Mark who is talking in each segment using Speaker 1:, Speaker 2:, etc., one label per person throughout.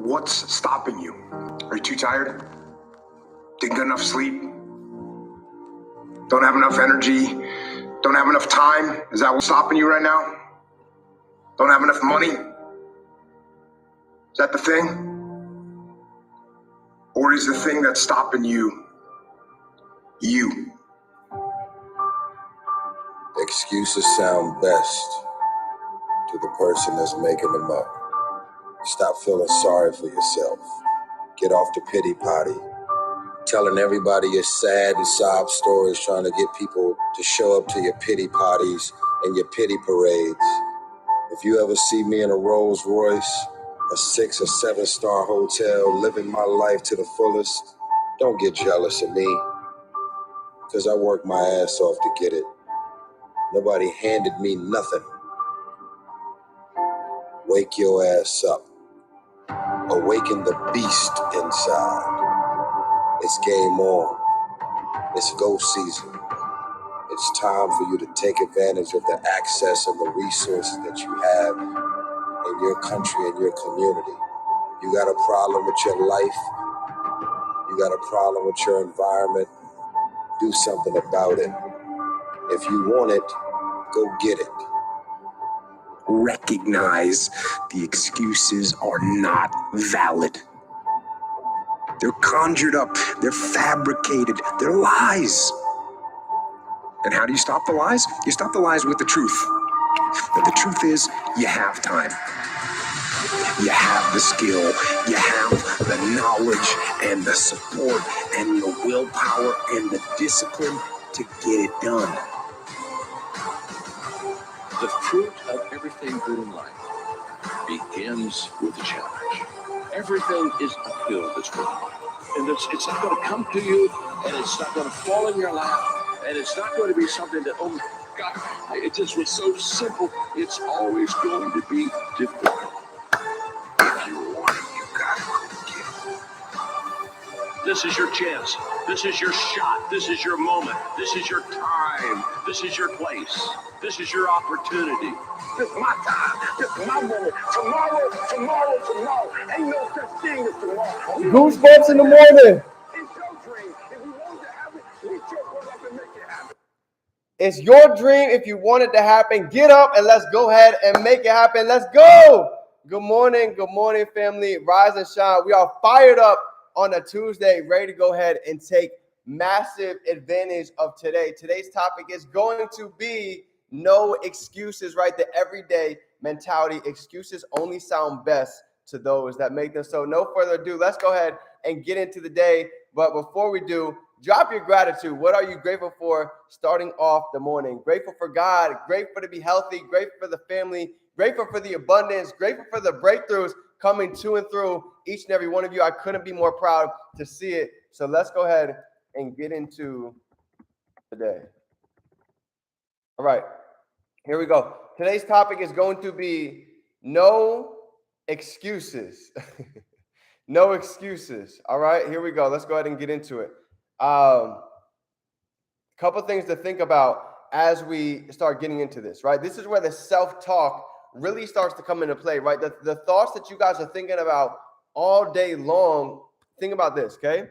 Speaker 1: What's stopping you? Are you too tired? Didn't get enough sleep? Don't have enough energy? Don't have enough time? Is that what's stopping you right now? Don't have enough money? Is that the thing? Or is the thing that's stopping you, you?
Speaker 2: Excuses sound best to the person that's making them up. Stop feeling sorry for yourself. Get off the pity potty. Telling everybody your sad and sob stories, trying to get people to show up to your pity potties and your pity parades. If you ever see me in a Rolls Royce, a 6 or 7 star hotel, living my life to the fullest, don't get jealous of me, because I worked my ass off to get it. Nobody handed me nothing. Wake your ass up. Awaken the beast inside. It's game on. It's go season. It's time for you to take advantage of the access and the resources that you have in your country and your community. You got a problem with your life. You got a problem with your environment. Do something about it. If you want it, go get it.
Speaker 1: Recognize the excuses are not valid. They're conjured up, they're fabricated, they're lies. And how do you stop the lies? You stop the lies with the truth. But the truth is, you have time. You have the skill, you have the knowledge and the support and the willpower and the discipline to get it done.
Speaker 3: The fruit of everything good in life begins with a challenge. Everything is uphill this world. And it's not going to come to you, and it's not going to fall in your lap, and it's not going to be something that, oh my God, it just was so simple. It's always going to be difficult.
Speaker 1: If you want it, you got to get it.
Speaker 3: This is your chance. This is your shot. This is your moment. This is your time. This is your place. This is your opportunity. This is my time. This is my moment. Tomorrow. Ain't no such thing as tomorrow.
Speaker 4: Goosebumps in the morning.
Speaker 3: It's your dream. If you want it to happen, reach your foot up and make it happen.
Speaker 4: It's your dream. If you want it to happen, get up and let's go ahead and make it happen. Let's go. Good morning, family. Rise and shine. We are fired up on a Tuesday, ready to go ahead and take massive advantage of today. Today's topic is going to be no excuses, right? The everyday mentality. Excuses only sound best to those that make them so. No further ado, let's go ahead and get into the day. But before we do, drop your gratitude. What are you grateful for starting off the morning? Grateful for God, grateful to be healthy, grateful for the family, grateful for the abundance, grateful for the breakthroughs coming to and through each and every one of you. I couldn't be more proud to see it. So let's go ahead and get into the day. All right, here we go. Today's topic is going to be no excuses. No excuses. All right, here we go. Let's go ahead and get into it. Couple things to think about as we start getting into this, right? This is where the self-talk really starts to come into play, right? The thoughts that you guys are thinking about all day long, think about this, okay?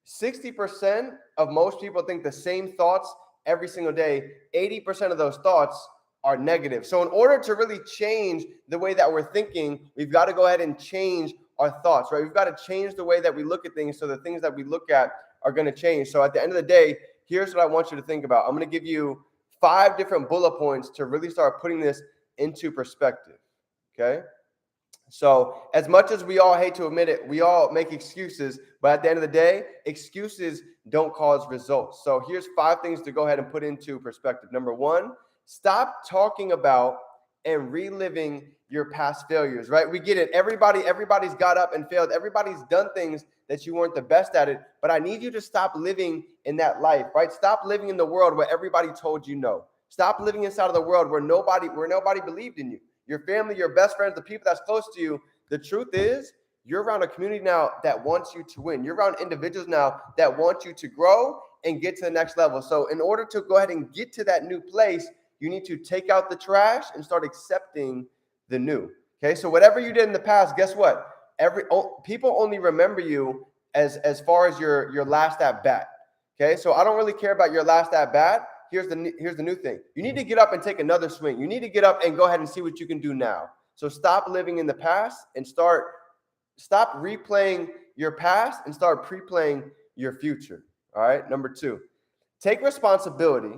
Speaker 4: 60% of most people think the same thoughts every single day. 80% of those thoughts are negative. So in order to really change the way that we're thinking, we've got to go ahead and change our thoughts, right? We've got to change the way that we look at things so the things that we look at are going to change. So at the end of the day, here's what I want you to think about. I'm going to give you 5 different bullet points to really start putting this into perspective, okay? So as much as we all hate to admit it, we all make excuses, but at the end of the day, excuses don't cause results. So here's 5 things to go ahead and put into perspective. Number 1, stop talking about and reliving your past failures, right? We get it. Everybody's got up and failed. Everybody's done things that you weren't the best at it, but I need you to stop living in that life, right? Stop living in the world where everybody told you no. Stop living inside of the world where nobody believed in you. Your family, your best friends, the people that's close to you. The truth is, you're around a community now that wants you to win. You're around individuals now that want you to grow and get to the next level. So in order to go ahead and get to that new place, you need to take out the trash and start accepting the new. Okay, so whatever you did in the past, guess what? People only remember you as far as your last at bat. Okay, so I don't really care about your last at bat. Here's the new thing. You need to get up and take another swing. You need to get up and go ahead and see what you can do now. So stop living in the past and stop replaying your past and start pre-playing your future. All right. Number 2, take responsibility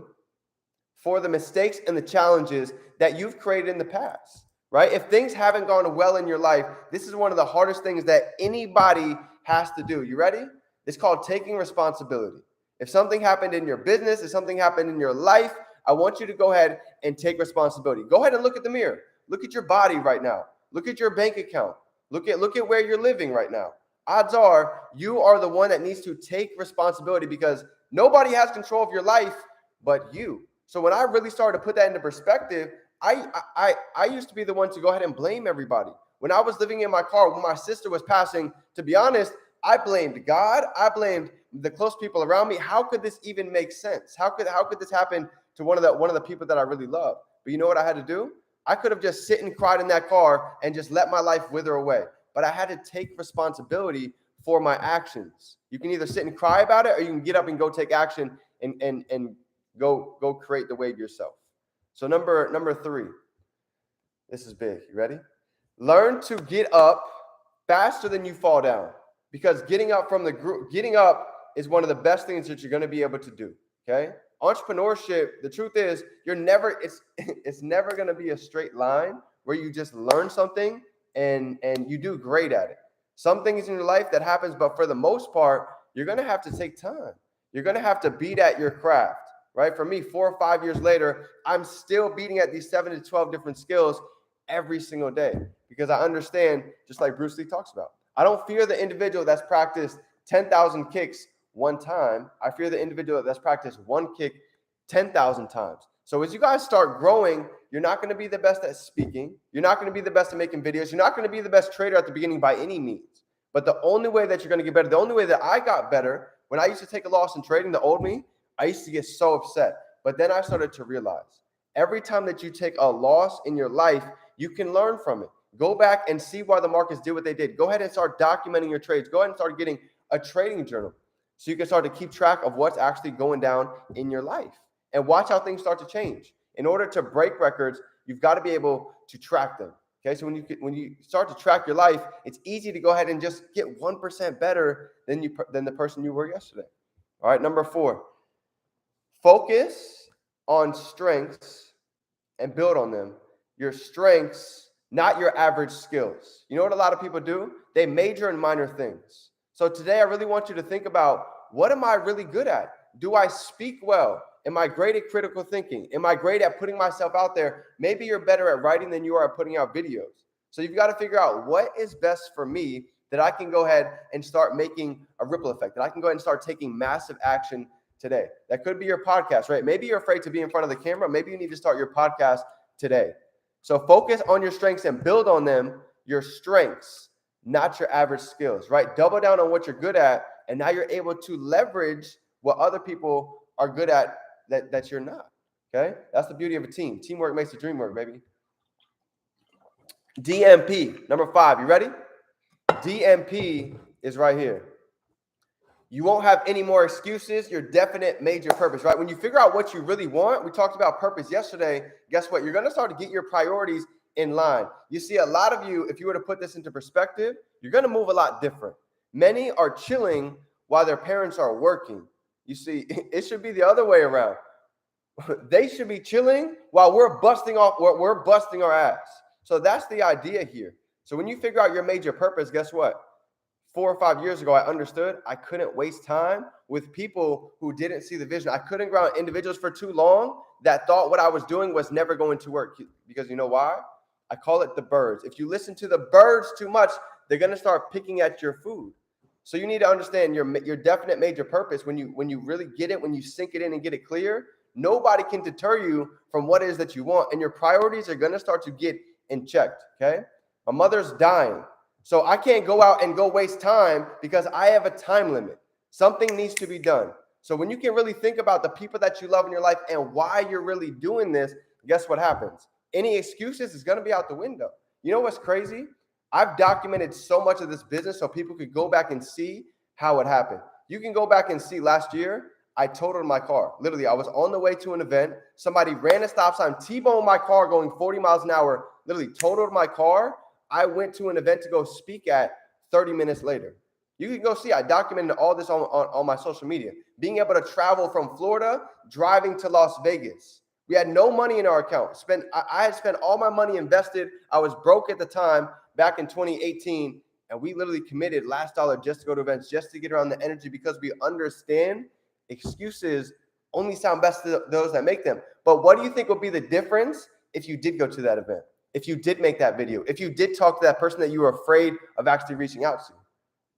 Speaker 4: for the mistakes and the challenges that you've created in the past, right? If things haven't gone well in your life, this is one of the hardest things that anybody has to do. You ready? It's called taking responsibility. If something happened in your business, if something happened in your life, I want you to go ahead and take responsibility. Go ahead and look at the mirror. Look at your body right now. Look at your bank account. Look at where you're living right now. Odds are you are the one that needs to take responsibility because nobody has control of your life but you. So when I really started to put that into perspective, I used to be the one to go ahead and blame everybody. When I was living in my car, when my sister was passing, to be honest, I blamed God. I blamed the close people around me. How could this even make sense? How could this happen to one of the people that I really love? But you know what I had to do? I could have just sit and cried in that car and just let my life wither away. But I had to take responsibility for my actions. You can either sit and cry about it or you can get up and go take action and go create the wave yourself. So number 3, this is big. You ready? Learn to get up faster than you fall down, because getting up is one of the best things that you're going to be able to do. Okay. Entrepreneurship, the truth is it's never going to be a straight line where you just learn something and you do great at it. Some things in your life that happens, but for the most part, you're going to have to take time. You're going to have to beat at your craft, right? For me, 4 or 5 years later, I'm still beating at these 7 to 12 different skills every single day because I understand, just like Bruce Lee talks about, I don't fear the individual that's practiced 10,000 kicks one time. I fear the individual that's practiced one kick 10,000 times. So as you guys start growing, you're not going to be the best at speaking. You're not going to be the best at making videos. You're not going to be the best trader at the beginning by any means. But the only way that you're going to get better, the only way that I got better, when I used to take a loss in trading, the old me, I used to get so upset. But then I started to realize every time that you take a loss in your life, you can learn from it. Go back and see why the markets did what they did. Go ahead and start documenting your trades. Go ahead and start getting a trading journal so you can start to keep track of what's actually going down in your life and watch how things start to change. In order to break records, you've got to be able to track them. Okay, so when you start to track your life, it's easy to go ahead and just get 1% better than the person you were yesterday. All right, number 4, focus on strengths and build on them. Your strengths, not your average skills. You know what a lot of people do? They major in minor things. So today I really want you to think about, what am I really good at? Do I speak well? Am I great at critical thinking? Am I great at putting myself out there? Maybe you're better at writing than you are at putting out videos. So you've got to figure out what is best for me that I can go ahead and start making a ripple effect, that I can go ahead and start taking massive action today. That could be your podcast, right? Maybe you're afraid to be in front of the camera. Maybe you need to start your podcast today. So focus on your strengths and build on them, your strengths, not your average skills, right? Double down on what you're good at, and now you're able to leverage what other people are good at that you're not, okay? That's the beauty of a team. Teamwork makes the dream work, baby. DMP, number 5, you ready? DMP is right here. You won't have any more excuses, your definite major purpose, right? When you figure out what you really want, we talked about purpose yesterday, guess what? You're going to start to get your priorities in line. You see, a lot of you, if you were to put this into perspective, you're going to move a lot different. Many are chilling while their parents are working. You see, it should be the other way around. They should be chilling while we're busting our ass. So that's the idea here. So when you figure out your major purpose, guess what? 4 or 5 years ago, I understood I couldn't waste time with people who didn't see the vision. I couldn't ground individuals for too long that thought what I was doing was never going to work. Because you know why? I call it the birds. If you listen to the birds too much, they're going to start picking at your food. So you need to understand your definite major purpose. When you really get it, when you sink it in and get it clear, nobody can deter you from what it is that you want. And your priorities are going to start to get in checked, okay? My mother's dying. So I can't go out and go waste time because I have a time limit. Something needs to be done. So when you can really think about the people that you love in your life and why you're really doing this, guess what happens? Any excuses is going to be out the window. You know what's crazy? I've documented so much of this business so people could go back and see how it happened. You can go back and see last year, I totaled my car. Literally, I was on the way to an event. Somebody ran a stop sign, T-boned my car going 40 miles an hour, literally totaled my car. I went to an event to go speak at 30 minutes later. You can go see, I documented all this on my social media. Being able to travel from Florida, driving to Las Vegas. We had no money in our account. I had spent all my money invested. I was broke at the time back in 2018. And we literally committed last dollar just to go to events, just to get around the energy, because we understand excuses only sound best to those that make them. But what do you think would be the difference if you did go to that event? If you did make that video, if you did talk to that person that you were afraid of actually reaching out to?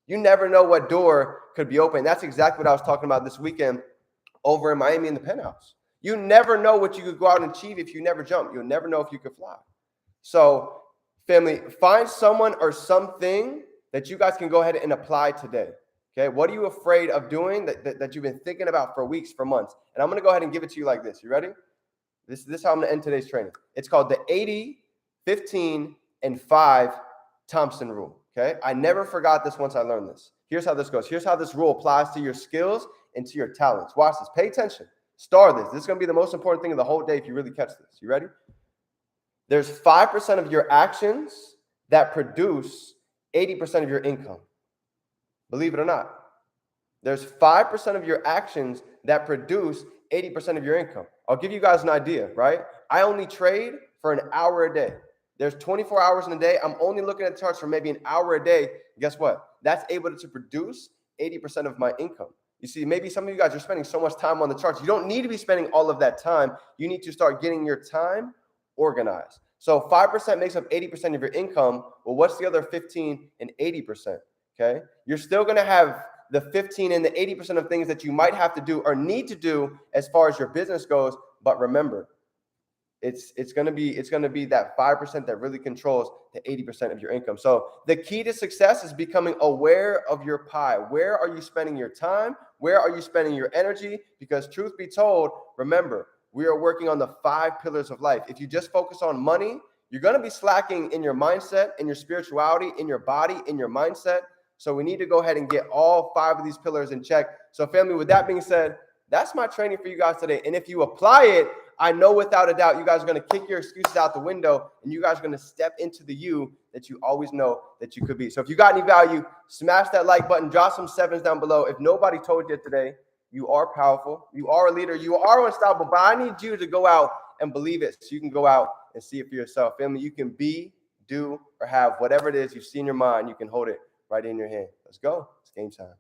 Speaker 4: You never know what door could be open. That's exactly what I was talking about this weekend over in Miami in the penthouse. You never know what you could go out and achieve if you never jump. You'll never know if you could fly. So, family, find someone or something that you guys can go ahead and apply today. Okay, what are you afraid of doing that you've been thinking about for weeks, for months? And I'm going to go ahead and give it to you like this. You ready? This is how I'm going to end today's training. It's called the 80, 15, and 5 Thompson rule. Okay, I never forgot this once I learned this. Here's how this goes. Here's how this rule applies to your skills and to your talents. Watch this. Pay attention. Star this. This is going to be the most important thing of the whole day if you really catch this. You ready? There's 5% of your actions that produce 80% of your income. Believe it or not. There's 5% of your actions that produce 80% of your income. I'll give you guys an idea, right? I only trade for an hour a day. There's 24 hours in a day. I'm only looking at the charts for maybe an hour a day. Guess what? That's able to produce 80% of my income. You see, maybe some of you guys are spending so much time on the charts. You don't need to be spending all of that time. You need to start getting your time organized. So 5% makes up 80% of your income. Well, what's the other 15 and 80%? Okay. You're still going to have the 15 and the 80% of things that you might have to do or need to do as far as your business goes. But remember, it's going to be that 5% that really controls the 80% of your income. So the key to success is becoming aware of your pie. Where are you spending your time? Where are you spending your energy? Because truth be told, remember, we are working on the 5 pillars of life. If you just focus on money, you're going to be slacking in your mindset, in your spirituality, in your body, in your mindset. So we need to go ahead and get all 5 of these pillars in check. So family, with that being said, that's my training for you guys today. And if you apply it, I know without a doubt, you guys are going to kick your excuses out the window and you guys are going to step into the you that you always know that you could be. So if you got any value, smash that like button, drop some 7s down below. If nobody told you today, you are powerful, you are a leader, you are unstoppable, but I need you to go out and believe it so you can go out and see it for yourself. Family, you can be, do, or have whatever it is you see in your mind, you can hold it right in your hand. Let's go. It's game time.